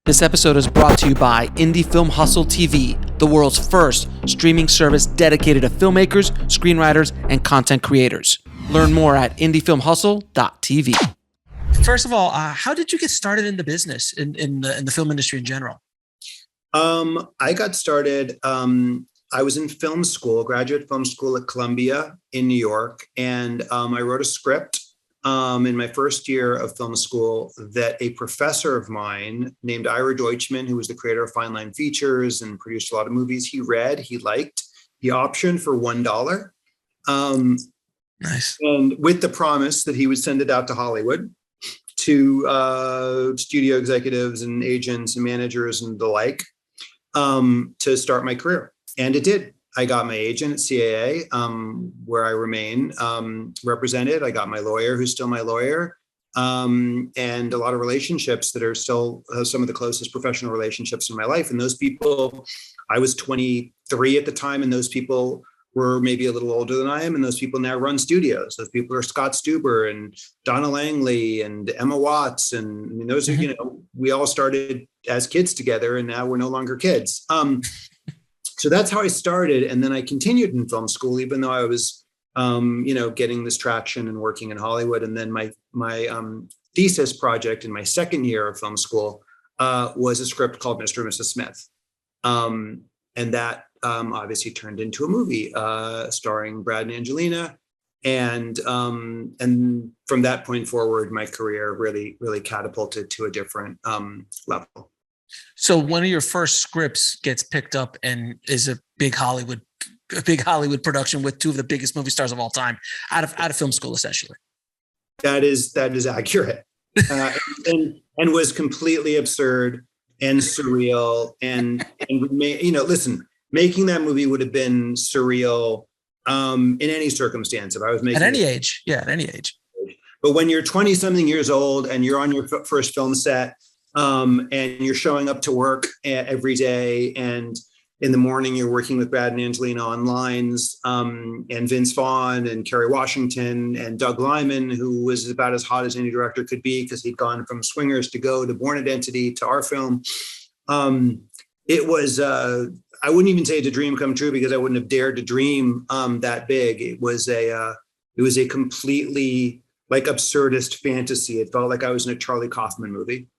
This episode is brought to you by Indie Film Hustle TV, the world's first streaming service dedicated to filmmakers, screenwriters, and content creators. Learn more at indiefilmhustle.tv. First of all, how did you get started in the business, in the film industry in general? I got started, I was in film school, graduate film school at Columbia in New York, and I wrote a script in my first year of film school that a professor of mine named Ira Deutschman, who was the creator of Fine Line Features and produced a lot of movies, he read, he liked, he optioned for $1. Nice. And with the promise that he would send it out to Hollywood to studio executives and agents and managers and the like to start my career. And it did. I got my agent at CAA, where I remain represented. I got my lawyer, who's still my lawyer, and a lot of relationships that are still some of the closest professional relationships in my life. And those people, I was 23 at the time, and those people were maybe a little older than I am. And those people now run studios. Those people are Scott Stuber and Donna Langley and Emma Watts. And I mean, those are, we all started as kids together, and now we're no longer kids. So that's how I started. And then I continued in film school, even though I was, getting this traction and working in Hollywood. And then my thesis project in my second year of film school was a script called Mr. and Mrs. Smith. And that obviously turned into a movie starring Brad and Angelina. And from that point forward, my career really, really catapulted to a different level. So one of your first scripts gets picked up and is a big Hollywood production with two of the biggest movie stars of all time out of film school, essentially. That is accurate, and was completely absurd and surreal. And listen, making that movie would have been surreal in any circumstance if I was making at any age. Yeah, at any age. But when you're 20 something years old and you're on your first film set. And you're showing up to work every day, and in the morning you're working with Brad and Angelina on lines, and Vince Vaughn and Kerry Washington and Doug Liman, who was about as hot as any director could be because he'd gone from Swingers to Go to Born Identity to our film. It was, I wouldn't even say it's a dream come true because I wouldn't have dared to dream that big. It was a completely like absurdist fantasy. It felt like I was in a Charlie Kaufman movie.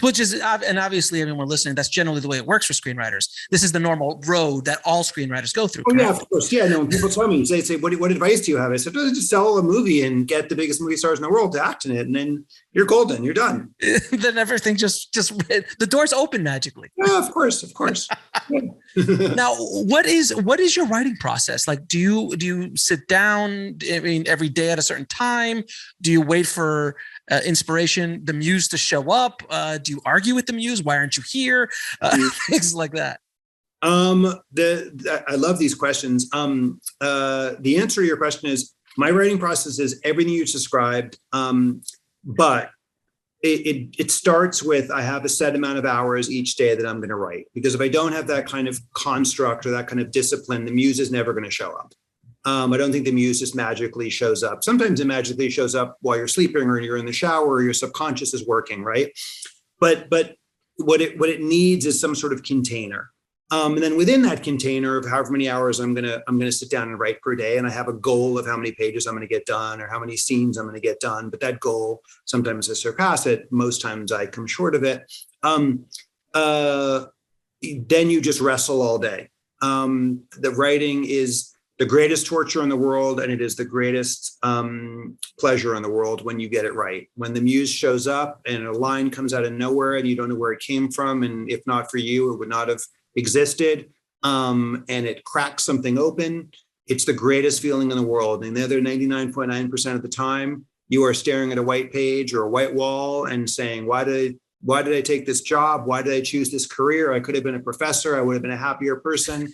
Which is, and obviously everyone listening, that's generally the way it works for screenwriters. This is the normal road that all screenwriters go through. Oh, yeah, of course. Yeah, no, when people tell me, they say, what advice do you have? I said, just sell a movie and get the biggest movie stars in the world to act in it. And then you're golden, you're done. Then everything just the doors open magically. Yeah, of course. Yeah. Now, what is your writing process? Like, do you sit down, every day at a certain time? Do you wait for inspiration, the muse to show up? Do you argue with the muse? Why aren't you here? Things like that. I love these questions. The answer to your question is my writing process is everything you described, but it starts with I have a set amount of hours each day that I'm going to write, because if I don't have that kind of construct or that kind of discipline, the muse is never going to show up. I don't think the muse just magically shows up. Sometimes it magically shows up while you're sleeping or you're in the shower or your subconscious is working, right? But what it needs is some sort of container. And then within that container of however many hours I'm gonna sit down and write per day, and I have a goal of how many pages I'm gonna get done or how many scenes I'm gonna get done. But that goal, sometimes I surpass it, most times I come short of it. Then you just wrestle all day. The writing is the greatest torture in the world, and it is the greatest pleasure in the world when you get it right. When the muse shows up and a line comes out of nowhere and you don't know where it came from, and if not for you, it would not have existed, and it cracks something open, it's the greatest feeling in the world. And the other 99.9% of the time, you are staring at a white page or a white wall and saying, why did I take this job? Why did I choose this career? I could have been a professor. I would have been a happier person.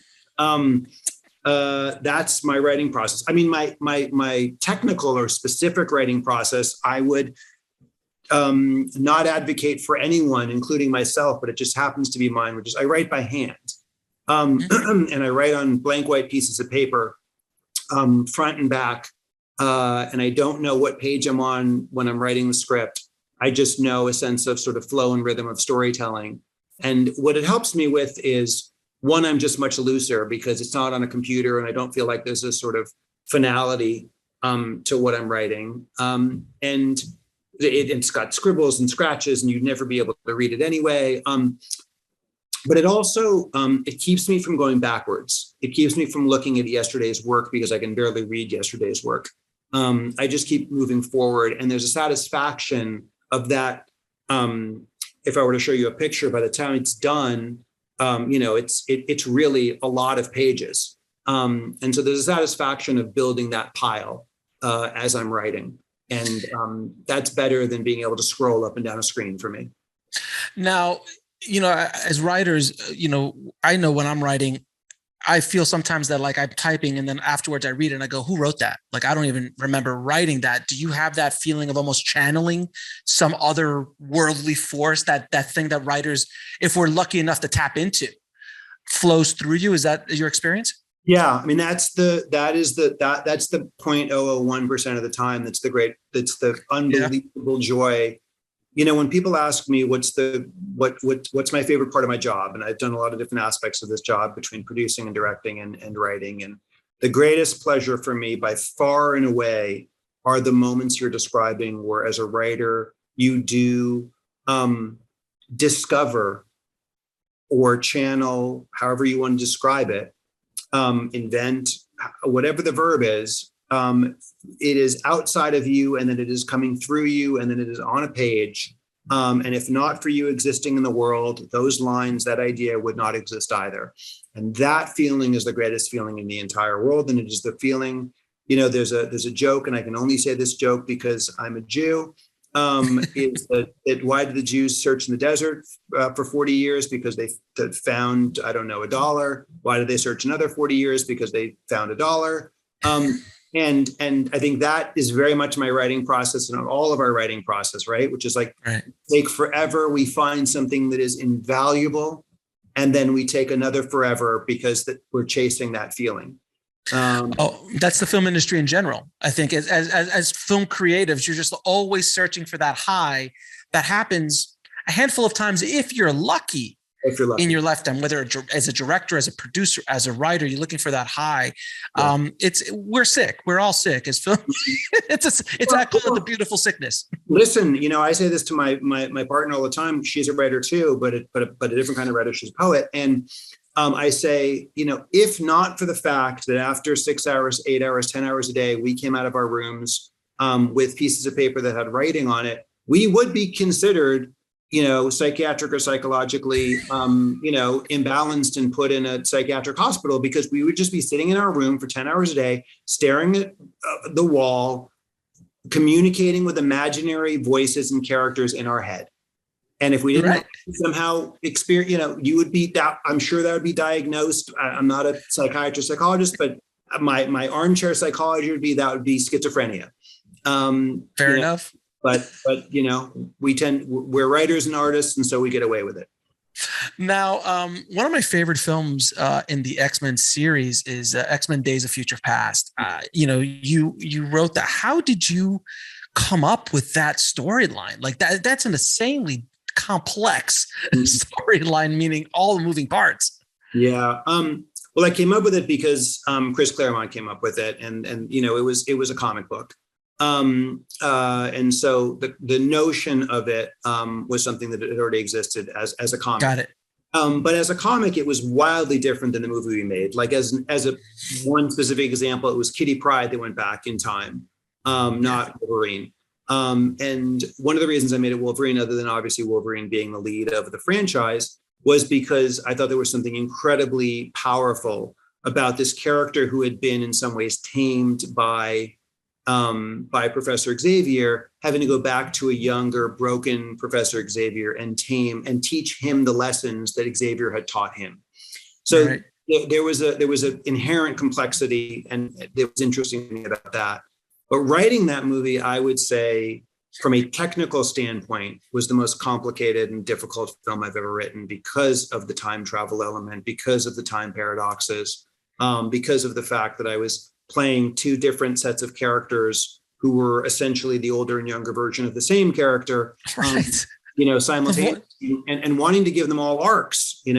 That's my writing process. I mean, my technical or specific writing process, I would not advocate for anyone, including myself, but it just happens to be mine, which is I write by hand. And I write on blank white pieces of paper, front and back. And I don't know what page I'm on when I'm writing the script. I just know a sense of sort of flow and rhythm of storytelling. And what it helps me with is, one, I'm just much looser because it's not on a computer and I don't feel like there's a sort of finality to what I'm writing. And it's got scribbles and scratches and you'd never be able to read it anyway. But it also, it keeps me from going backwards. It keeps me from looking at yesterday's work because I can barely read yesterday's work. I just keep moving forward, and there's a satisfaction of that. If I were to show you a picture, by the time it's done, it's really a lot of pages. And so there's a satisfaction of building that pile as I'm writing. And that's better than being able to scroll up and down a screen for me. Now, as writers, I know when I'm writing, I feel sometimes that like I'm typing and then afterwards I read it and I go, who wrote that? Like, I don't even remember writing that. Do you have that feeling of almost channeling some other worldly force, that thing that writers, if we're lucky enough to tap into, flows through you? Is that your experience? Yeah. I mean, that's the 0.001% of the time. That's the unbelievable joy. When people ask me what's my favorite part of my job, and I've done a lot of different aspects of this job between producing and directing and writing, and the greatest pleasure for me by far and away are the moments you're describing where, as a writer, you do discover or channel, however you want to describe it, invent, whatever the verb is. It is outside of you, and then it is coming through you, and then it is on a page. And if not for you existing in the world, those lines, that idea would not exist either. And that feeling is the greatest feeling in the entire world. And it is the feeling, there's a joke, and I can only say this joke because I'm a Jew. Is that why did the Jews search in the desert for 40 years? Because they found, I don't know, $1. Why did they search another 40 years? Because they found $1. And I think that is very much my writing process and all of our writing process, right? Which is like, take forever, we find something that is invaluable, and then we take another forever because we're chasing that feeling. That's the film industry in general. I think as film creatives, you're just always searching for that high that happens a handful of times if you're lucky. In your lifetime, whether as a director, as a producer, as a writer, you're looking for that high. Yeah. We're sick. We're all sick as film. I call it the beautiful sickness. Listen, I say this to my partner all the time. She's a writer too, but a different kind of writer. She's a poet. And I say, if not for the fact that after 6 hours, 8 hours, 10 hours a day, we came out of our rooms with pieces of paper that had writing on it, we would be considered psychiatric or psychologically, imbalanced and put in a psychiatric hospital, because we would just be sitting in our room for 10 hours a day, staring at the wall, communicating with imaginary voices and characters in our head. And if we didn't somehow experience, you would be, I'm sure that would be diagnosed. I'm not a psychologist, but my armchair psychology would be schizophrenia. Fair enough. But we're writers and artists, and so we get away with it. Now, one of my favorite films in the X-Men series is X-Men: Days of Future Past. You wrote that. How did you come up with that storyline? Like that's an insanely complex storyline, meaning all the moving parts. Yeah. Well, I came up with it because Chris Claremont came up with it, and it was a comic book. And so the notion of it was something that had already existed as a comic. Got it. But as a comic, it was wildly different than the movie we made. Like as a one specific example, it was Kitty Pryde that went back in time, not Wolverine. And one of the reasons I made it Wolverine, other than obviously Wolverine being the lead of the franchise, was because I thought there was something incredibly powerful about this character who had been in some ways tamed by Professor Xavier, having to go back to a younger, broken Professor Xavier and teach him the lessons that Xavier had taught him. So there was an inherent complexity, and it was interesting to me about that. But writing that movie, I would say, from a technical standpoint, was the most complicated and difficult film I've ever written, because of the time travel element, because of the time paradoxes, because of the fact that I was playing two different sets of characters who were essentially the older and younger version of the same character, Right. Simultaneously, and wanting to give them all arcs, and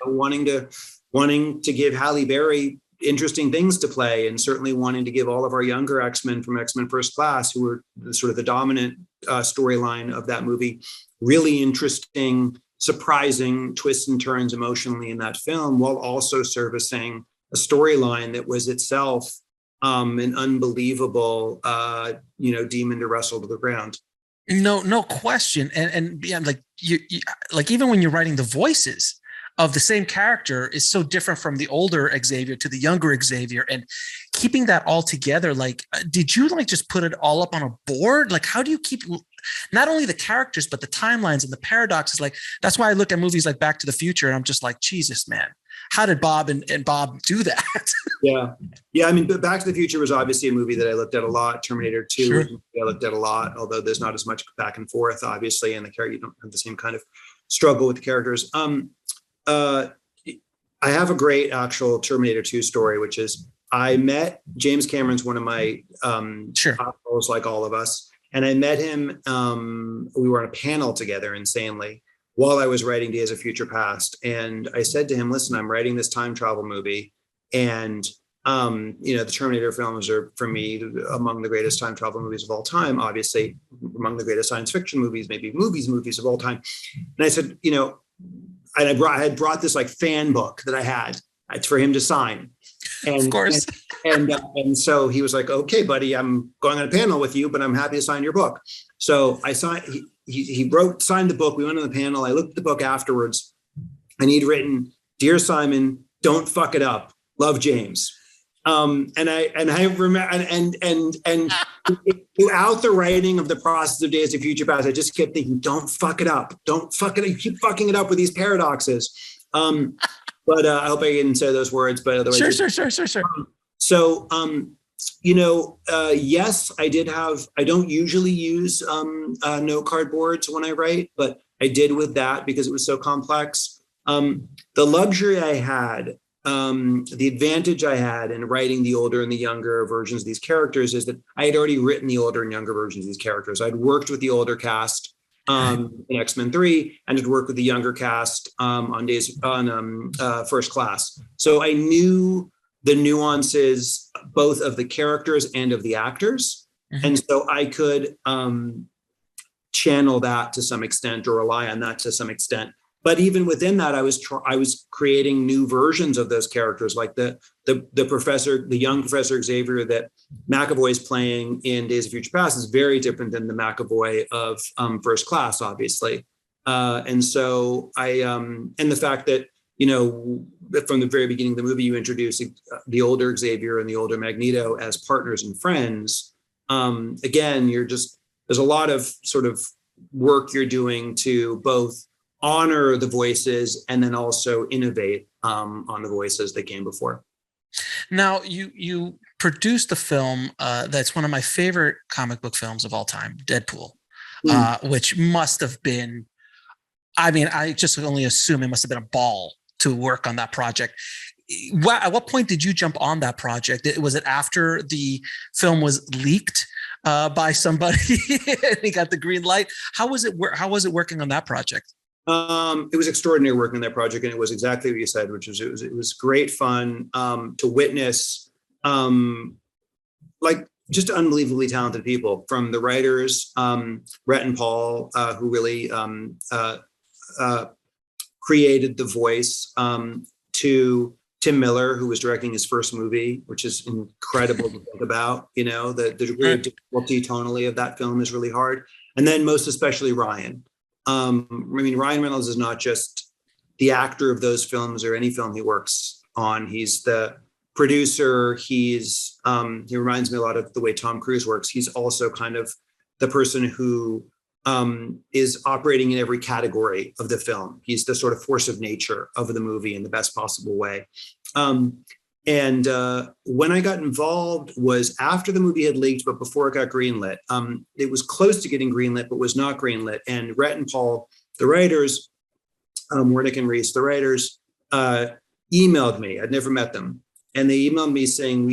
wanting to give Halle Berry interesting things to play, and certainly wanting to give all of our younger X-Men from X-Men First Class, who were sort of the dominant storyline of that movie, really interesting, surprising twists and turns emotionally in that film, while also servicing a storyline that was itself an unbelievable, demon to wrestle to the ground. No question. And yeah, like you like even when you're writing the voices of the same character is so different from the older Xavier to the younger Xavier, and keeping that all together, like, did you like just put it all up on a board? Like, how do you keep not only the characters, but the timelines and the paradoxes? Like, that's why I look at movies like Back to the Future and I'm just like, Jesus, man, how did Bob and Bob do that? Yeah. I mean, but Back to the Future was obviously a movie that I looked at a lot. Terminator 2, Sure. I looked at a lot, although there's not as much back and forth, obviously, and the character, you don't have the same kind of struggle with the characters. I have a great actual Terminator 2 story, which is I met James Cameron's one of my idols, like all of us. And I met him, we were on a panel together, insanely, while I was writing Days of Future Past. And I said to him, listen, I'm writing this time travel movie. And, the Terminator films are, for me, among the greatest time travel movies of all time, obviously among the greatest science fiction movies, maybe movies of all time. And I said, and I had brought this like fan book that I had for him to sign. And, of course. And so he was like, okay, buddy, I'm going on a panel with you, but I'm happy to sign your book. So I signed, he signed the book. We went on the panel. I looked at the book afterwards and he'd written, "Dear Simon, don't fuck it up. Love, James." And I remember, and throughout the writing of the process of Days of Future Past, I just kept thinking, don't fuck it up. Don't fuck it up. You keep fucking it up with these paradoxes. But I hope I didn't say those words, but otherwise. Sure. So, yes, I don't usually use note card boards when I write, but I did with that because it was so complex. The luxury I had, the advantage I had in writing the older and the younger versions of these characters is that I had already written the older and younger versions of these characters. I'd worked with the older cast in X-Men 3 and had worked with the younger cast on First Class. So I knew the nuances both of the characters and of the actors. Mm-hmm. And so I could channel that to some extent or rely on that to some extent. But even within that, I was creating new versions of those characters, like the professor, the young Professor Xavier that McAvoy is playing in Days of Future Past is very different than the McAvoy of First Class, obviously. And so and the fact that, from the very beginning of the movie, you introduce the older Xavier and the older Magneto as partners and friends. Again, there's a lot of sort of work you're doing to both honor the voices and then also innovate on the voices that came before. Now, you produced a film that's one of my favorite comic book films of all time, Deadpool, which must have been, I just only assume it must have been a ball to work on that project. At what point did you jump on that project? Was it after the film was leaked by somebody and he got the green light? How was it working on that project? It was extraordinary working on that project, and it was exactly what you said, which was it was great fun to witness, like just unbelievably talented people, from the writers, Rhett and Paul, who really created the voice, to Tim Miller, who was directing his first movie, which is incredible to think about. The degree of difficulty tonally of that film is really hard, and then most especially Ryan. Ryan Reynolds is not just the actor of those films or any film he works on. He's the producer. He reminds me a lot of the way Tom Cruise works. He's also kind of the person who is operating in every category of the film. He's the sort of force of nature of the movie in the best possible way. And when I got involved was after the movie had leaked, but before it got greenlit. It was close to getting greenlit, but was not greenlit. And Rhett and Paul, the writers, Wernick and Reese, the writers, emailed me. I'd never met them. And they emailed me saying,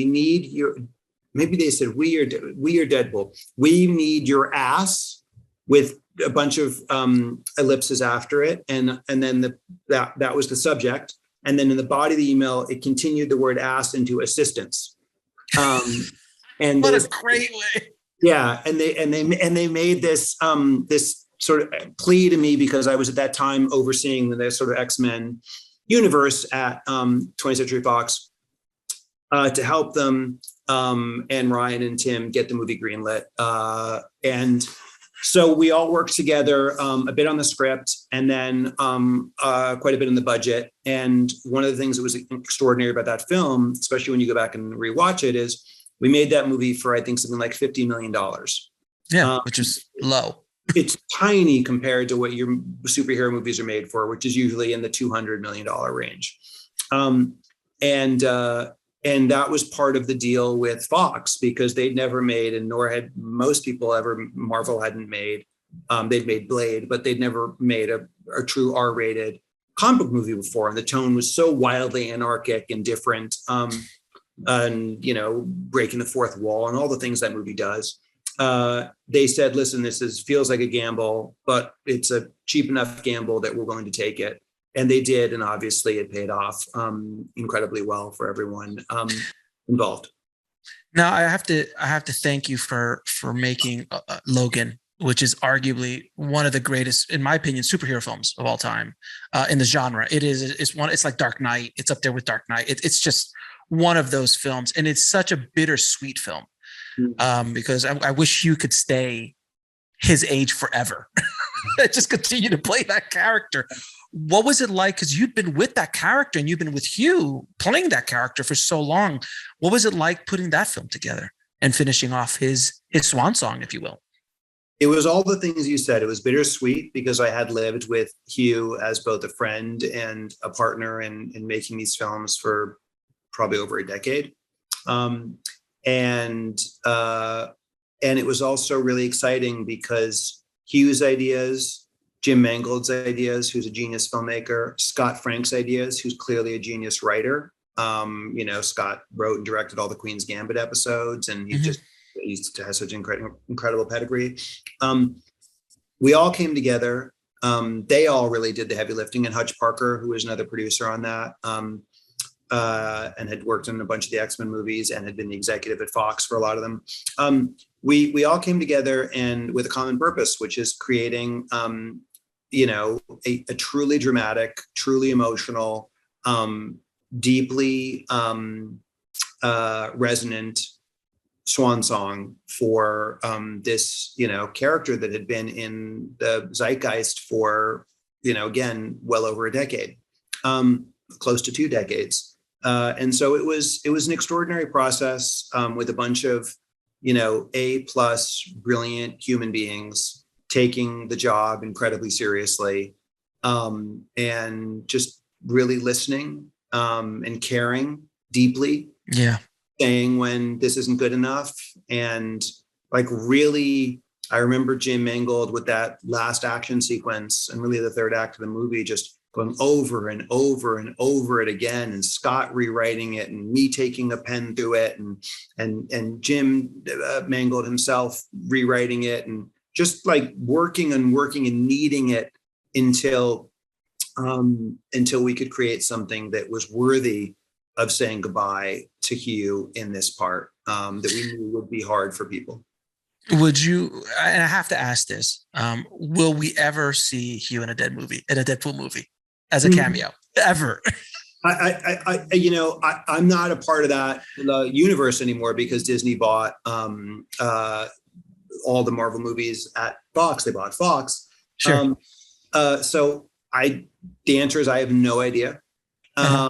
maybe they said, we are Deadpool. We need your ass with a bunch of ellipses after it. And then that was the subject. And then in the body of the email, it continued the word ass into assistance. And what a great way. Yeah. And they made this sort of plea to me, because I was at that time overseeing the sort of X-Men universe at 20th Century Fox, to help them and Ryan and Tim get the movie greenlit. And so we all worked together a bit on the script, and then quite a bit in the budget. And one of the things that was extraordinary about that film, especially when you go back and rewatch it, is we made that movie for, I think, something like $50 million. Yeah, which is low. It's tiny compared to what your superhero movies are made for, which is usually in the $200 million range. And that was part of the deal with Fox, because they'd never made, and nor had most people ever, Marvel hadn't made, they'd made Blade, but they'd never made a true R-rated comic book movie before. And the tone was so wildly anarchic and different, and, you know, breaking the fourth wall and all the things that movie does. They said, listen, feels like a gamble, but it's a cheap enough gamble that we're willing to take it. And they did, and obviously it paid off incredibly well for everyone involved. Now I have to thank you for making Logan, which is arguably one of the greatest, in my opinion, superhero films of all time in the genre. It's like Dark Knight. It's up there with Dark Knight. It's just one of those films, and it's such a bittersweet film because I wish you could stay his age forever. Just continue to play that character. What was it like? Because you'd been with that character and you've been with Hugh playing that character for so long. What was it like putting that film together and finishing off his swan song, if you will? It was all the things you said. It was bittersweet because I had lived with Hugh as both a friend and a partner in making these films for probably over a decade. And it was also really exciting because Hugh's ideas, Jim Mangold's ideas, who's a genius filmmaker, Scott Frank's ideas, who's clearly a genius writer. Scott wrote and directed all the Queen's Gambit episodes, and he has such incredible pedigree. We all came together. They all really did the heavy lifting, and Hutch Parker, who was another producer on that, and had worked on a bunch of the X-Men movies and had been the executive at Fox for a lot of them. We all came together and with a common purpose, which is creating, a truly dramatic, truly emotional, deeply resonant swan song for this, character that had been in the zeitgeist for, again, well over a decade, close to 2 decades. And so it was an extraordinary process with a bunch of, A+ brilliant human beings taking the job incredibly seriously, and just really listening and caring deeply. Yeah. Saying when this isn't good enough. And really, I remember Jim Mangold with that last action sequence and really the third act of the movie, just going over and over and over it again, and Scott rewriting it and me taking a pen through it, and Jim Mangold himself rewriting it, and just working and kneading it until we could create something that was worthy of saying goodbye to Hugh in this part, that we knew would be hard for people. Would you, and I have to ask this, will we ever see Hugh in a Deadpool movie as a cameo? Ever? I'm not a part of that universe anymore because Disney bought all the Marvel movies at Fox. They bought Fox. Sure. So the answer is I have no idea. I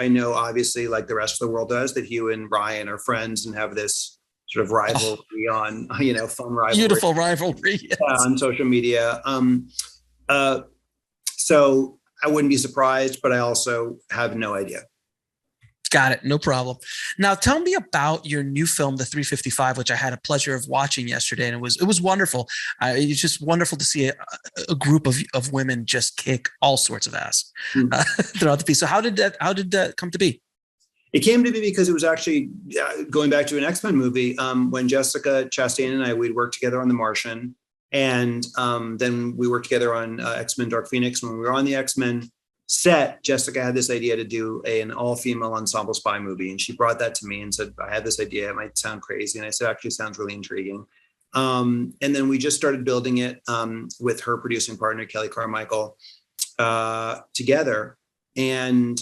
know obviously, like the rest of the world does, that Hugh and Ryan are friends and have this sort of rivalry on, fun rivalry. Beautiful rivalry. Yes. On social media. So I wouldn't be surprised, but I also have no idea. Got it. No problem. Now tell me about your new film, The 355, which I had a pleasure of watching yesterday. And it was wonderful. It's just wonderful to see a group of women just kick all sorts of ass throughout the piece. So how did that come to be? It came to be because it was actually going back to an X-Men movie. When Jessica Chastain and I, we'd worked together on The Martian. And then we worked together on X-Men Dark Phoenix. When we were on the X-Men set, Jessica had this idea to do an all-female ensemble spy movie. And she brought that to me and said, I had this idea. It might sound crazy. And I said, actually sounds really intriguing. And then we just started building it with her producing partner, Kelly Carmichael, together. And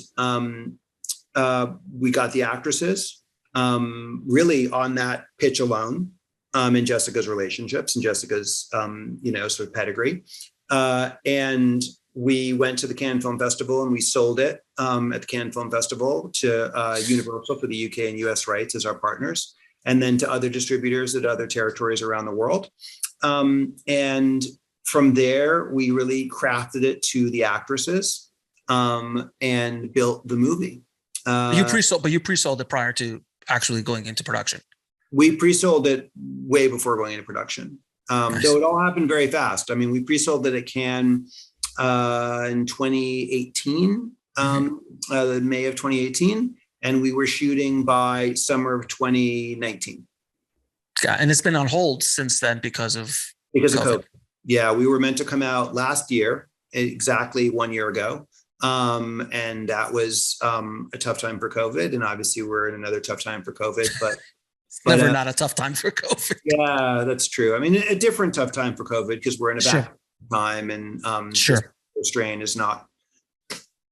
we got the actresses really on that pitch alone. In Jessica's relationships and Jessica's, sort of pedigree. And we went to the Cannes Film Festival and we sold it at the Cannes Film Festival to Universal for the UK and US rights as our partners, and then to other distributors at other territories around the world. And from there, we really crafted it to the actresses and built the movie. You pre-sold it prior to actually going into production. We pre-sold it way before going into production. Nice. Though it all happened very fast. I mean, we pre-sold it at Cannes in 2018, May of 2018, and we were shooting by summer of 2019. Yeah, and it's been on hold since then because of COVID. Yeah, we were meant to come out last year, exactly 1 year ago. And that was a tough time for COVID. And obviously we're in another tough time for COVID, but never not a tough time for COVID. Yeah, that's true. I mean, a different tough time for COVID because we're in a bad time, and the strain is not,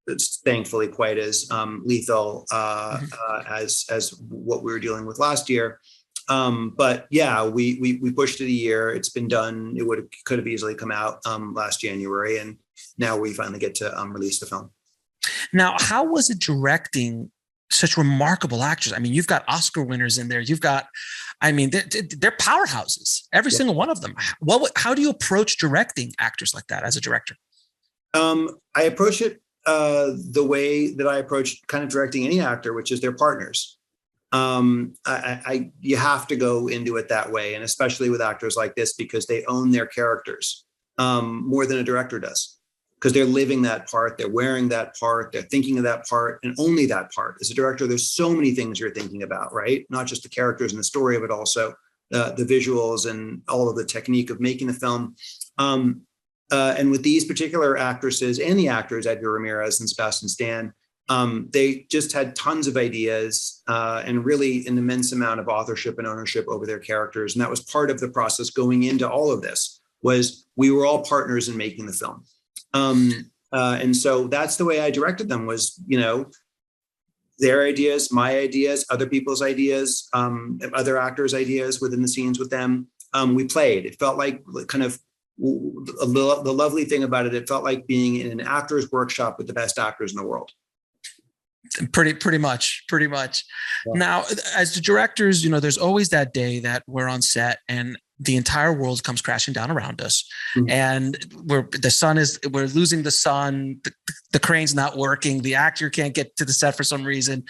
it's thankfully quite as lethal as what we were dealing with last year. But yeah, we pushed it a year. It's been done. It could have easily come out last January, and now we finally get to release the film. Now, how was it directing such remarkable actors? I mean, you've got Oscar winners in there. You've got, I mean, they're powerhouses, every single one of them. How do you approach directing actors like that as a director? I approach it the way that I approach kind of directing any actor, which is they're partners. You have to go into it that way, and especially with actors like this, because they own their characters more than a director does, because they're living that part, they're wearing that part, they're thinking of that part, and only that part. As a director, there's so many things you're thinking about, right? Not just the characters and the story, but also the visuals and all of the technique of making the film. And with these particular actresses and the actors, Edgar Ramirez and Sebastian Stan, they just had tons of ideas and really an immense amount of authorship and ownership over their characters. And that was part of the process going into all of this, was we were all partners in making the film. And so that's the way I directed them, was, their ideas, my ideas, other people's ideas, other actors' ideas within the scenes with them. We played. It felt like kind of the lovely thing about it. It felt like being in an actor's workshop with the best actors in the world. Pretty much. Yeah. Now, as the directors, there's always that day that we're on set and the entire world comes crashing down around us, and we're losing the sun. The crane's not working. The actor can't get to the set for some reason.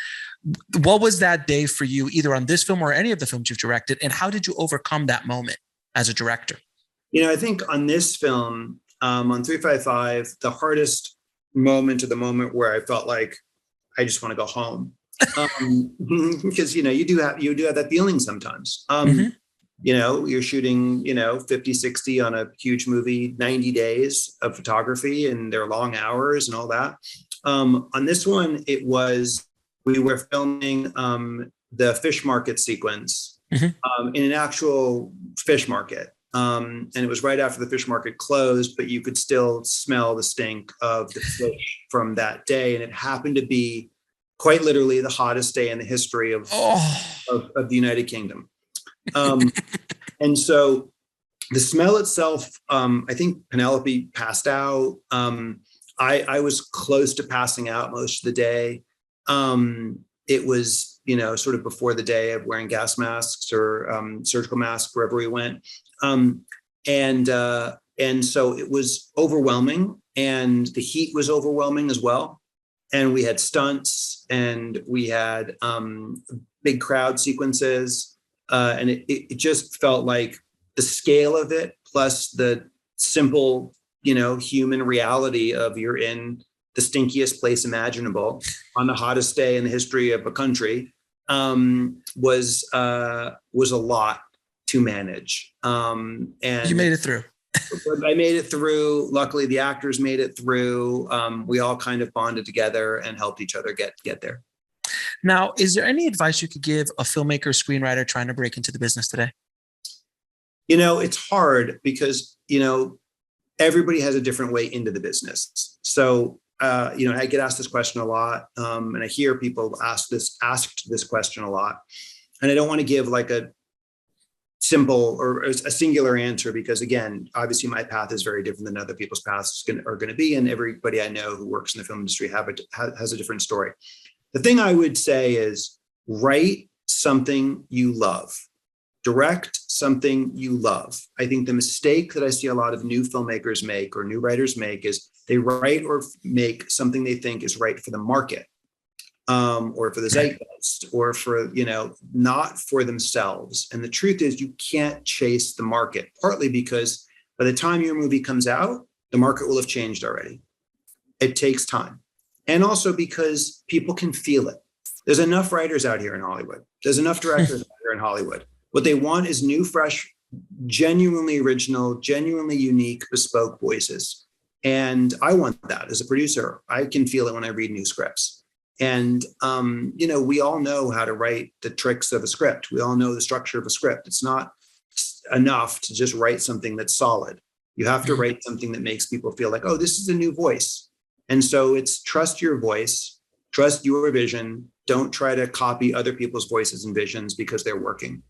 What was that day for you, either on this film or any of the films you've directed, and how did you overcome that moment as a director? I think on this film, on 355, the hardest moment, or the moment where I felt like I just want to go home, because you do have that feeling sometimes. You're shooting 50, 60 on a huge movie, 90 days of photography, and they're long hours and all that. On this one, we were filming the fish market sequence in an actual fish market. And it was right after the fish market closed, but you could still smell the stink of the fish from that day. And it happened to be quite literally the hottest day in the history of the United Kingdom. And so the smell itself, I think Penelope passed out. I was close to passing out most of the day. It was, sort of before the day of wearing gas masks or surgical masks wherever we went. And so it was overwhelming, and the heat was overwhelming as well. And we had stunts, and we had big crowd sequences. And it just felt like the scale of it, plus the simple, human reality of you're in the stinkiest place imaginable on the hottest day in the history of a country, was a lot to manage. And you made it through. I made it through. Luckily, the actors made it through. We all kind of bonded together and helped each other get there. Now, is there any advice you could give a filmmaker, screenwriter trying to break into the business today? It's hard because, everybody has a different way into the business. So, I get asked this question a lot, and I hear people asked this question a lot. And I don't want to give like a simple or a singular answer because, again, obviously my path is very different than other people's paths are going to be. And everybody I know who works in the film industry has a different story. The thing I would say is write something you love. Direct something you love. I think the mistake that I see a lot of new filmmakers make or new writers make is they write or make something they think is right for the market, or for the zeitgeist, or for, not for themselves. And the truth is you can't chase the market, partly because by the time your movie comes out, the market will have changed already. It takes time. And also because people can feel it. There's enough writers out here in Hollywood. There's enough directors out here in Hollywood. What they want is new, fresh, genuinely original, genuinely unique, bespoke voices. And I want that as a producer. I can feel it when I read new scripts. And, we all know how to write the tricks of a script. We all know the structure of a script. It's not enough to just write something that's solid. You have to write something that makes people feel like, oh, this is a new voice. And so it's trust your voice, trust your vision. Don't try to copy other people's voices and visions because they're working.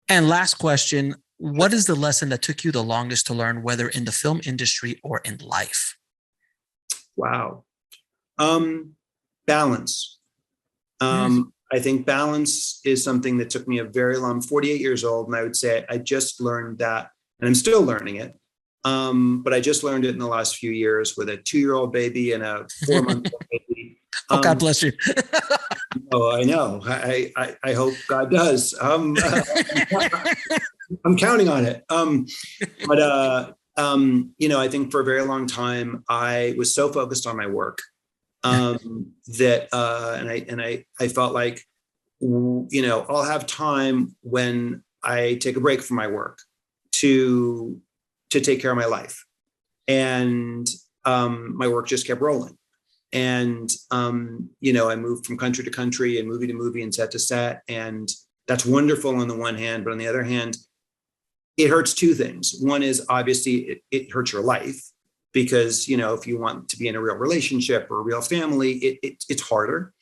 And last question, what is the lesson that took you the longest to learn, whether in the film industry or in life? Wow. Balance. I think balance is something that took me a very long, 48 years old. And I would say I just learned that, and I'm still learning it. But I just learned it in the last few years with a 2-year-old baby and a 4-month-old baby. Oh, God bless you. Oh, I know. I hope God does. I'm counting on it. I think for a very long time, I was so focused on my work that I felt like, I'll have time when I take a break from my work to take care of my life. And my work just kept rolling. And, I moved from country to country and movie to movie and set to set. And that's wonderful on the one hand, but on the other hand, it hurts two things. One is obviously it hurts your life because, if you want to be in a real relationship or a real family, it's harder.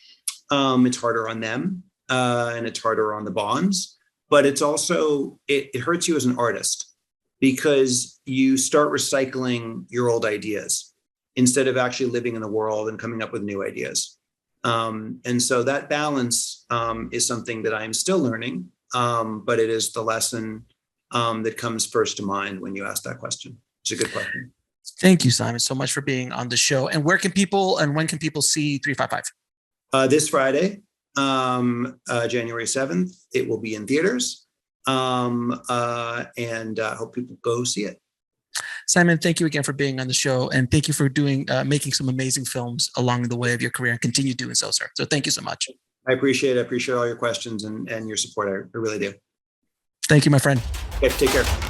It's harder on them and it's harder on the bonds, but it's also, it hurts you as an artist because you start recycling your old ideas instead of actually living in the world and coming up with new ideas. And so that balance is something that I'm still learning, but it is the lesson that comes first to mind when you ask that question. It's a good question. Thank you, Simon, so much for being on the show. And when can people see 355? This Friday, January 7th, it will be in theaters. And I hope people go see it. Simon, thank you again for being on the show. And thank you for making some amazing films along the way of your career and continue doing so, sir. So thank you so much. I appreciate it. I appreciate all your questions and your support. I really do. Thank you, my friend. Okay, take care.